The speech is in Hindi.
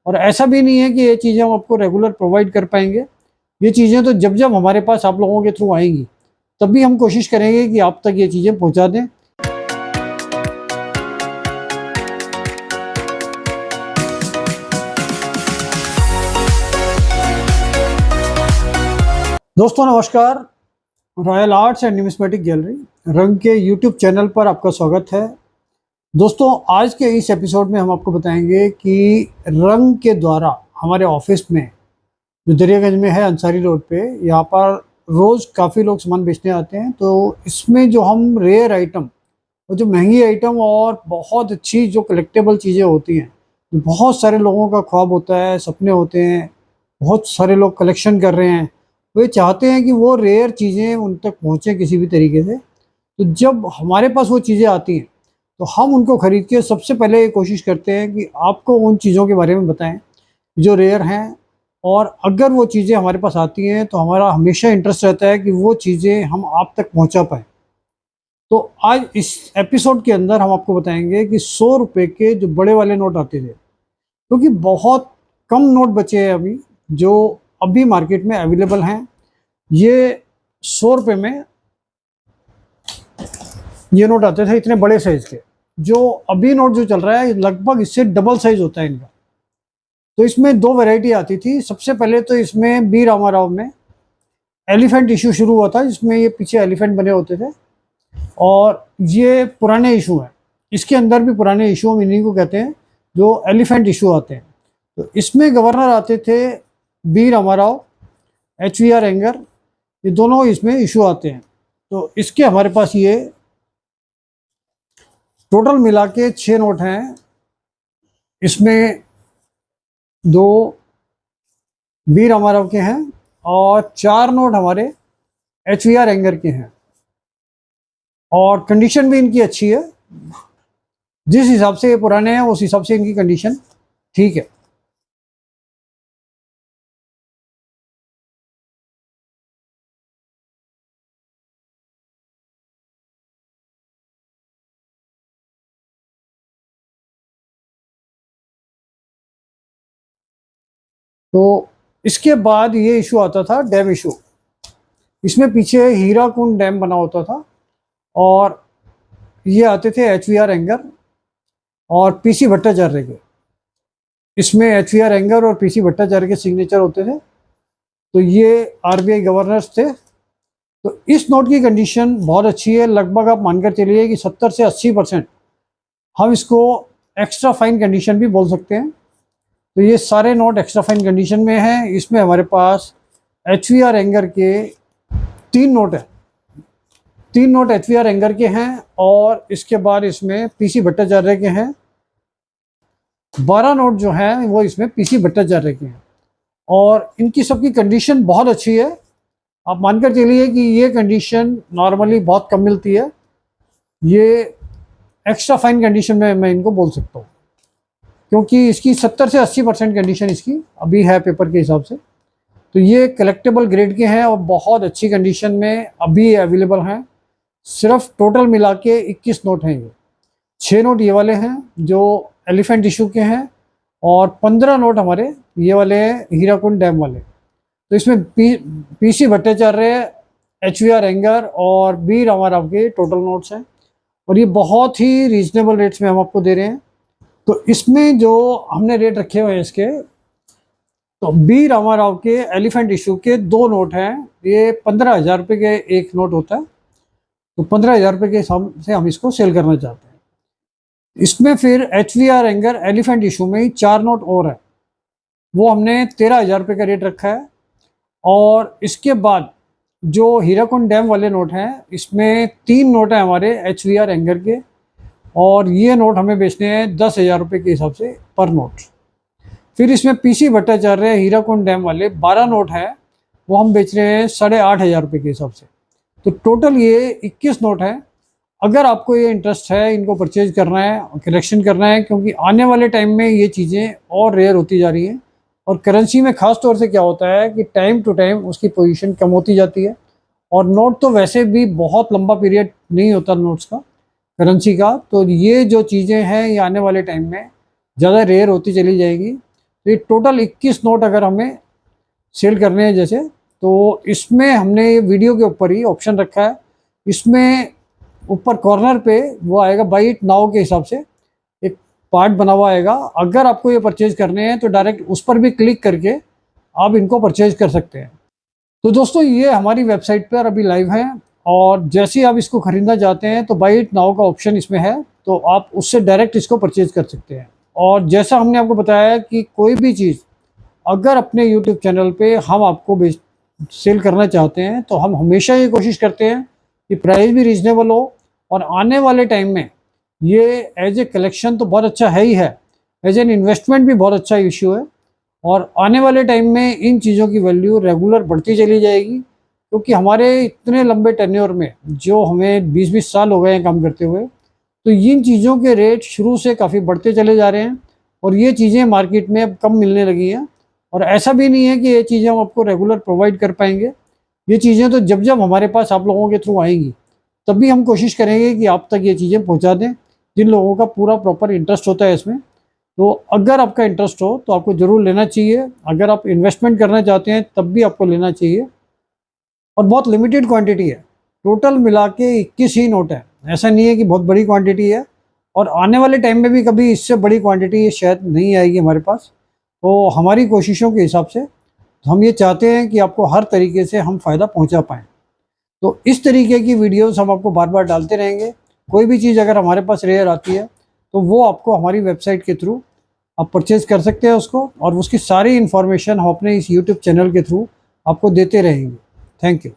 और ऐसा भी नहीं है कि ये चीज़ें हम आपको रेगुलर प्रोवाइड कर पाएंगे। ये चीज़ें तो जब जब हमारे पास आप लोगों के थ्रू आएंगी तभी हम कोशिश करेंगे कि आप तक ये चीज़ें पहुंचा दें। दोस्तों नमस्कार, royal arts and numismatic gallery रंग के यूट्यूब चैनल पर आपका स्वागत है। दोस्तों आज के इस एपिसोड में हम आपको बताएंगे कि रंग के द्वारा हमारे ऑफिस में जो दरियागंज में है अंसारी रोड पे, यहाँ पर रोज़ काफ़ी लोग सामान बेचने आते हैं। तो इसमें जो हम रेयर आइटम और जो महंगी आइटम और बहुत अच्छी जो कलेक्टेबल चीज़ें होती हैं, बहुत सारे लोगों का ख्वाब होता है, सपने होते हैं, बहुत सारे लोग कलेक्शन कर रहे हैं, वे चाहते हैं कि वो रेयर चीज़ें उन तक पहुँचें किसी भी तरीके से। तो जब हमारे पास वो चीज़ें आती हैं तो हम उनको ख़रीद के सबसे पहले ये कोशिश करते हैं कि आपको उन चीज़ों के बारे में बताएं जो रेयर हैं। और अगर वो चीज़ें हमारे पास आती हैं तो हमारा हमेशा इंटरेस्ट रहता है कि वो चीज़ें हम आप तक पहुंचा पाएँ। तो आज इस एपिसोड के अंदर हम आपको बताएंगे कि 100 रुपये के जो बड़े वाले नोट आते थे, क्योंकि बहुत कम नोट बचे हैं अभी जो अभी मार्केट में अवेलेबल हैं। ये 100 रुपये में ये नोट आते थे इतने बड़े साइज के। जो अभी नोट जो चल रहा है लगभग इससे डबल साइज होता है इनका। तो इसमें दो वैरायटी आती थी। सबसे पहले तो इसमें बी रामाराव में एलिफेंट इशू शुरू हुआ था, जिसमें ये पीछे एलिफेंट बने होते थे, और ये पुराने इशू हैं। इसके अंदर भी पुराने इशू हम इन्हीं को कहते हैं जो एलिफेंट इशू आते हैं। तो इसमें गवर्नर आते थे बी रामाराव, HVR एंगर, ये दोनों इसमें इशू आते हैं। तो इसके हमारे पास ये टोटल मिला के 6 नोट हैं। इसमें 2 बी रामाराव के हैं और 4 नोट हमारे HVR एंगर के हैं, और कंडीशन भी इनकी अच्छी है। जिस हिसाब से ये पुराने हैं उस हिसाब से इनकी कंडीशन ठीक है। तो इसके बाद ये इशू आता था डैम इशू। इसमें पीछे हीराकुंड डैम बना होता था, और ये आते थे HVR एंगर और PC भट्टाचार्य के। इसमें HVR एंगर और PC भट्टाचार्य के सिग्नेचर होते थे। तो ये RBI गवर्नर्स थे। तो इस नोट की कंडीशन बहुत अच्छी है। लगभग आप मानकर चलिए कि 70 से 80% हम इसको एक्स्ट्रा फाइन कंडीशन भी बोल सकते हैं। तो ये सारे नोट एक्स्ट्रा फाइन कंडीशन में हैं। इसमें हमारे पास HVR एंगर के 3 नोट हैं। 3 नोट HVR एंगर के हैं, और इसके बाद इसमें PC भट्टाचार्य के हैं। 12 नोट जो हैं वो इसमें PC भट्टाचार्य के हैं, और इनकी सबकी कंडीशन बहुत अच्छी है। आप मानकर चलिए कि ये कंडीशन नॉर्मली बहुत कम मिलती है। ये एक्स्ट्रा फाइन कंडीशन में मैं इनको बोल सकता हूँ, क्योंकि इसकी 70 से 80% कंडीशन इसकी अभी है पेपर के हिसाब से। तो ये कलेक्टेबल ग्रेड के हैं और बहुत अच्छी कंडीशन में अभी अवेलेबल हैं। सिर्फ टोटल मिला के 21 नोट हैं। ये 6 नोट ये वाले हैं जो एलिफेंट इशू के हैं, और 15 नोट हमारे ये वाले हैं हीराकुंड डैम वाले। तो इसमें PC भट्टाचार्य, HVR एंगर और बी रामाराव के टोटल नोट्स हैं, और ये बहुत ही रीजनेबल रेट्स में हम आपको दे रहे हैं। तो इसमें जो हमने रेट रखे हुए हैं इसके, तो बी रामाराव के एलिफेंट इशू के 2 नोट हैं। ये 15,000 रुपये के एक नोट होता है। तो 15,000 रुपये के हिसाब से हम इसको सेल करना चाहते हैं। इसमें फिर HVR एंगर एलिफेंट इशू में ही 4 नोट और है, वो हमने 13,000 रुपये का रेट रखा है। और इसके बाद जो हीराकुंड डैम वाले नोट हैं, इसमें 3 नोट हैं हमारे HVR एंगर के, और ये नोट हमें बेचने हैं 10,000 रुपये के हिसाब से पर नोट। फिर इसमें PC भट्टाचार्य हीराकुंड डैम वाले 12 नोट हैं, वो हम बेच रहे हैं 8,500 रुपये के हिसाब से। तो टोटल ये 21 नोट हैं। अगर आपको ये इंटरेस्ट है इनको परचेज करना है, कलेक्शन करना है, क्योंकि आने वाले टाइम में ये चीज़ें और रेयर होती जा रही हैं, और करेंसी में ख़ास तौर से क्या होता है कि टाइम टू टाइम उसकी पोजीशन कम होती जाती है। और नोट तो वैसे भी बहुत लंबा पीरियड नहीं होता नोट्स का, करेंसी का। तो ये जो चीज़ें हैं ये आने वाले टाइम में ज़्यादा रेयर होती चली जाएगी। तो ये टोटल 21 नोट अगर हमें सेल करने हैं जैसे, तो इसमें हमने ये वीडियो के ऊपर ही ऑप्शन रखा है। इसमें ऊपर कॉर्नर पे वो आएगा बाई इट नाउ के हिसाब से एक पार्ट बना हुआ आएगा। अगर आपको ये परचेज करने हैं तो डायरेक्ट उस पर भी क्लिक करके आप इनको परचेज कर सकते हैं। तो दोस्तों ये हमारी वेबसाइट पर अभी लाइव है, और जैसे ही आप इसको खरीदना चाहते हैं तो बाई इट नाउ का ऑप्शन इसमें है, तो आप उससे डायरेक्ट इसको परचेज कर सकते हैं। और जैसा हमने आपको बताया कि कोई भी चीज़ अगर अपने यूट्यूब चैनल पे हम आपको सेल करना चाहते हैं तो हम हमेशा ये कोशिश करते हैं कि प्राइस भी रीजनेबल हो, और आने वाले टाइम में ये एज ए कलेक्शन तो बहुत अच्छा है ही है, एज एन इन्वेस्टमेंट भी बहुत अच्छा इश्यू है। और आने वाले टाइम में इन चीज़ों की वैल्यू रेगुलर बढ़ती चली जाएगी, क्योंकि हमारे इतने लंबे टेन्योर में, जो हमें 20-20 साल हो गए हैं काम करते हुए, तो इन चीज़ों के रेट शुरू से काफ़ी बढ़ते चले जा रहे हैं, और ये चीज़ें मार्केट में अब कम मिलने लगी हैं। और ऐसा भी नहीं है कि ये चीज़ें हम आपको रेगुलर प्रोवाइड कर पाएंगे। ये चीज़ें तो जब जब हमारे पास आप लोगों के थ्रू आएंगी तभी हम कोशिश करेंगे कि आप तक ये चीज़ें पहुंचा दें, जिन लोगों का पूरा प्रॉपर इंटरेस्ट होता है इसमें। तो अगर आपका इंटरेस्ट हो तो आपको ज़रूर लेना चाहिए। अगर आप इन्वेस्टमेंट करना चाहते हैं तब भी आपको लेना चाहिए। और बहुत लिमिटेड क्वांटिटी है, टोटल मिला के 21 ही नोट है, ऐसा नहीं है कि बहुत बड़ी क्वांटिटी है। और आने वाले टाइम में भी कभी इससे बड़ी क्वांटिटी शायद नहीं आएगी हमारे पास। तो हमारी कोशिशों के हिसाब से हम ये चाहते हैं कि आपको हर तरीके से हम फ़ायदा पहुंचा पाएँ। तो इस तरीके की वीडियोस हम आपको बार बार डालते रहेंगे। कोई भी चीज़ अगर हमारे पास रेयर आती है तो वो आपको हमारी वेबसाइट के थ्रू आप परचेज़ कर सकते हैं उसको, और उसकी सारी इन्फॉर्मेशन हम अपने इस यूट्यूब चैनल के थ्रू आपको देते रहेंगे। Thank you.